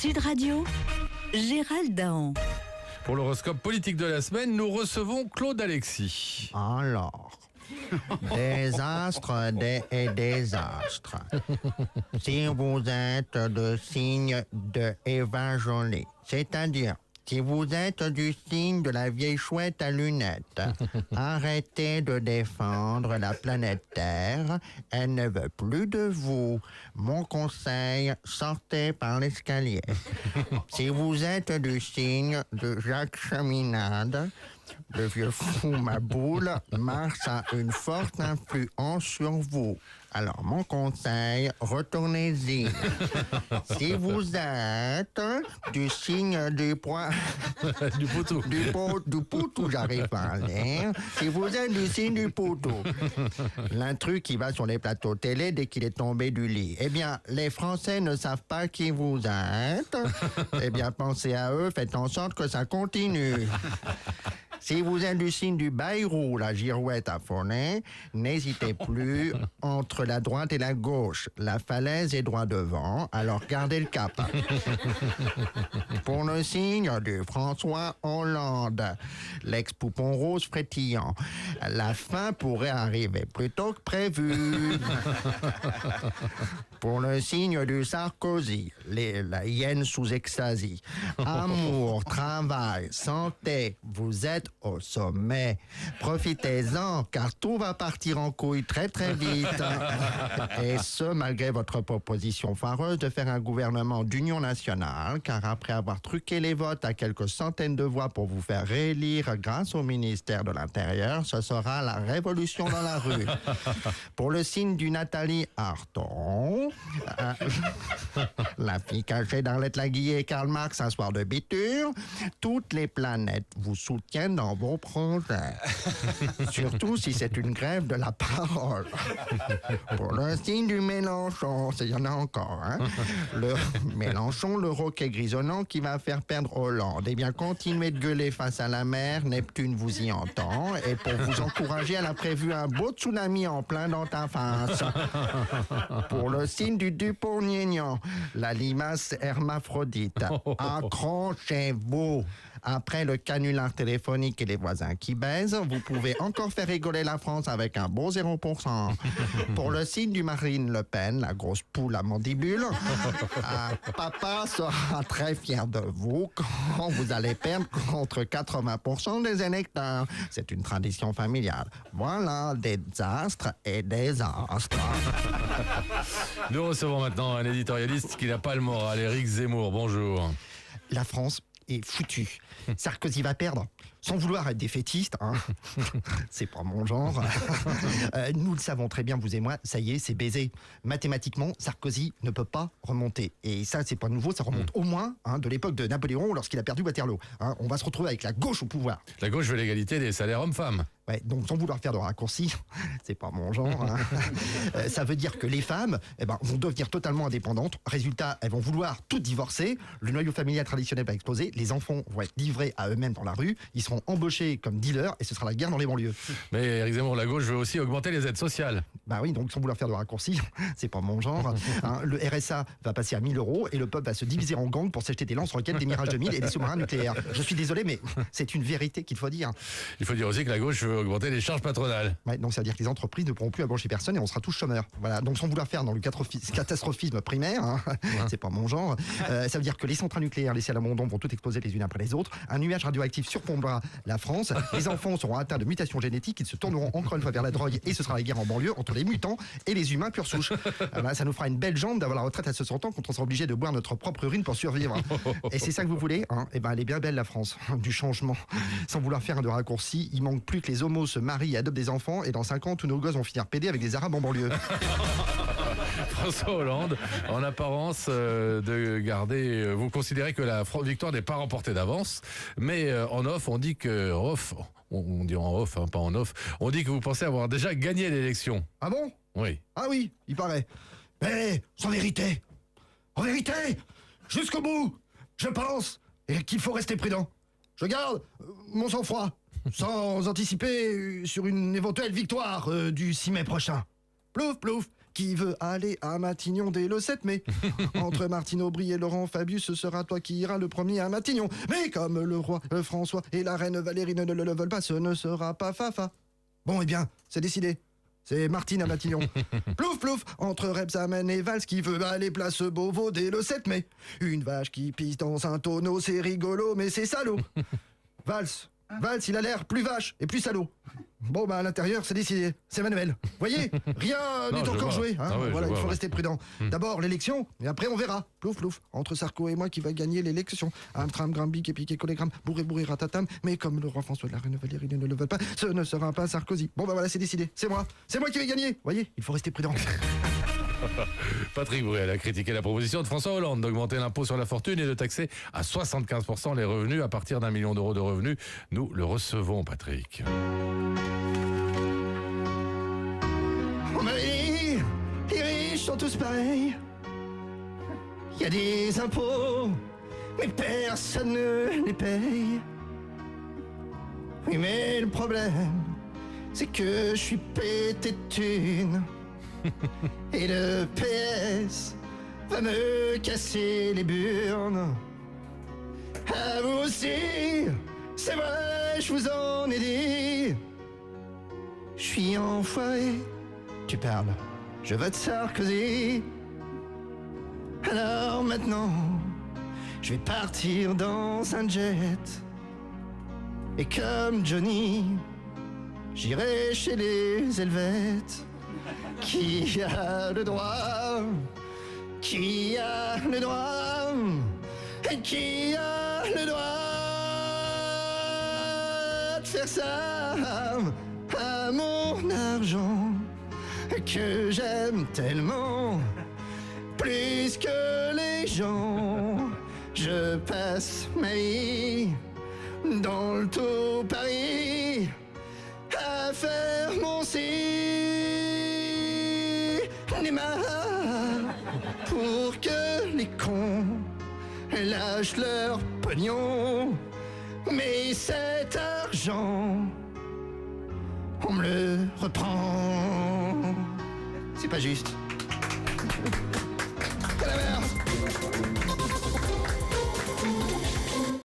Sud Radio, Gérald Dahan. Pour l'horoscope politique de la semaine, nous recevons Claude Alexis. Alors, des astres et des astres. Si vous êtes de signe de Eva Jolie, c'est-à-dire si vous êtes du signe de la vieille chouette à lunettes, arrêtez de défendre la planète Terre. Elle ne veut plus de vous. Mon conseil, sortez par l'escalier. Si vous êtes du signe de Jacques Cheminade, le vieux fou Maboule, Mars a une forte influence sur vous. Alors, mon conseil, retournez-y. Si vous êtes du signe du poids... Du poutou. Du poutou, j'arrive pas à lire. Si vous êtes du signe du poutou, l'intrus qui va sur les plateaux télé dès qu'il est tombé du lit. Eh bien, les Français ne savent pas qui vous êtes. Eh bien, pensez à eux, faites en sorte que ça continue. Si vous êtes du signe du Bayrou, la girouette affolée, n'hésitez plus entre la droite et la gauche. La falaise est droit devant, alors gardez le cap. Pour le signe du François Hollande, l'ex-poupon rose frétillant, la fin pourrait arriver plus tôt que prévu. Pour le signe du Sarkozy, la hyène sous extasie, amour, travail, santé, vous êtes au sommet. Profitez-en, car tout va partir en couille très très vite. Et ce, malgré votre proposition fareuse de faire un gouvernement d'union nationale, car après avoir truqué les votes à quelques centaines de voix pour vous faire réélire grâce au ministère de l'Intérieur, ce sera la révolution dans la rue. Pour le signe du Nathalie Arthaud, la fille cachée d'Arlette Laguillet et Karl Marx un soir de biture, toutes les planètes vous soutiennent dans vos projets. Surtout si c'est une grève de la parole. Pour le signe du Mélenchon, il y en a encore, hein? Le Mélenchon, le roquet grisonnant qui va faire perdre Hollande. Eh bien, continuez de gueuler face à la mer, Neptune vous y entend, et pour vous encourager, elle a prévu un beau tsunami en plein dans ta face. Pour le signe du Dupont-Aignan, la limace hermaphrodite, accrochez-vous. Après le canular téléphonique et les voisins qui baisent, vous pouvez encore faire rigoler la France avec un beau 0%. Pour le signe du Marine Le Pen, la grosse poule à mandibule, papa sera très fier de vous quand vous allez perdre contre 80% des électeurs. C'est une tradition familiale. Voilà, des astres et des astres. Nous recevons maintenant un éditorialiste qui n'a pas le moral, Éric Zemmour. Bonjour. La France est foutue. Sarkozy va perdre, sans vouloir être défaitiste, hein. C'est pas mon genre. Nous le savons très bien, vous et moi, ça y est, c'est baisé. Mathématiquement, Sarkozy ne peut pas remonter. Et ça, c'est pas nouveau, ça remonte au moins de l'époque de Napoléon, lorsqu'il a perdu Waterloo. On va se retrouver avec la gauche au pouvoir. La gauche veut l'égalité des salaires hommes-femmes. Ouais, donc sans vouloir faire de raccourcis, c'est pas mon genre, hein. Ça veut dire que les femmes vont devenir totalement indépendantes. Résultat, elles vont vouloir toutes divorcer, le noyau familial traditionnel va exploser, les enfants vont être livrés à eux-mêmes dans la rue, ils seront embauchés comme dealers et ce sera la guerre dans les banlieues. Mais Éric Zemmour, la gauche veut aussi augmenter les aides sociales. Bah oui, donc sans vouloir faire de raccourcis, c'est pas mon genre. Le RSA va passer à 1 000 € et le peuple va se diviser en gangs pour s'acheter des lance-roquettes, des Mirage 2000 et des sous-marins nucléaires. Je suis désolé, mais c'est une vérité qu'il faut dire. Il faut dire aussi que la gauche veut augmenter les charges patronales. Ouais, donc ça veut dire que les entreprises ne pourront plus embaucher personne et on sera tous chômeurs. Voilà, donc sans vouloir faire dans le catastrophisme primaire, c'est pas mon genre, ça veut dire que les centrales nucléaires laissées à l'abandon vont toutes exploser les unes après les autres, un nuage radioactif surplombera la France, les enfants seront atteints de mutations génétiques, ils se tourneront encore une fois vers la drogue et ce sera la guerre en banlieue entre les mutants et les humains pure souche. Ça nous fera une belle jambe d'avoir la retraite à 60 ans quand on sera obligé de boire notre propre urine pour survivre. Et c'est ça que vous voulez, elle est bien belle la France, du changement. Sans vouloir faire de raccourcis, il manque plus que les homos se marient et adoptent des enfants et dans 5 ans tous nos gosses vont finir pédés avec des arabes en banlieue. François Hollande, en apparence de garder... vous considérez que la victoire n'est pas remportée d'avance, mais en off, on dit que... on dit en off, pas en off. On dit que vous pensez avoir déjà gagné l'élection. Ah bon? Oui. Ah oui, il paraît. Mais sans vérité, en vérité, jusqu'au bout, je pense qu'il faut rester prudent. Je garde mon sang-froid, sans anticiper sur une éventuelle victoire du 6 mai prochain. Plouf, plouf. qui veut aller à Matignon dès le 7 mai. Entre Martine Aubry et Laurent Fabius, ce sera toi qui iras le premier à Matignon. Mais comme le roi François et la reine Valérie ne le veulent pas, ce ne sera pas Fafa. Bon, eh bien, c'est décidé. C'est Martine à Matignon. Plouf, plouf, entre Rebsamen et Valls qui veut aller place Beauvau dès le 7 mai. Une vache qui pisse dans un tonneau, c'est rigolo, mais c'est salaud. Valls, il a l'air plus vache et plus salaud. Bon, bah à l'intérieur, c'est décidé. C'est Manuel. Voyez, rien Non, n'est je encore vois. joué. Ah ouais, voilà, je il faut vois, rester prudent. D'abord l'élection, et après on verra. Plouf, plouf. Entre Sarko et moi, qui va gagner l'élection. Amtram, Grambic, Épique et Collégramme, bourré, ratatam. Mais comme le roi François et la reine Valérie ne le veulent pas, ce ne sera pas Sarkozy. Bon, bah voilà, c'est décidé. C'est moi qui vais gagner. Voyez, il faut rester prudent. Patrick Bruel a critiqué la proposition de François Hollande d'augmenter l'impôt sur la fortune et de taxer à 75% les revenus à partir d'1 million d'euros de revenus. Nous le recevons, Patrick. On m'a dit, les riches sont tous pareils. Il y a des impôts, mais personne ne les paye. Oui, mais le problème, c'est que je suis pété de thunes. Et le PS va me casser les burnes. À vous aussi, c'est vrai, je vous en ai dit. Je suis enfoiré. Tu parles, je vote Sarkozy. Alors maintenant, je vais partir dans un jet. Et comme Johnny, j'irai chez les Helvètes. Qui a le droit? Qui a le droit? Qui a le droit de faire ça à mon argent que j'aime tellement plus que les gens? Je passe ma vie dans le tout Paris à faire mon cinéma pour que les cons lâchent leur pognon. Mais cet argent, on me le reprend. C'est pas juste.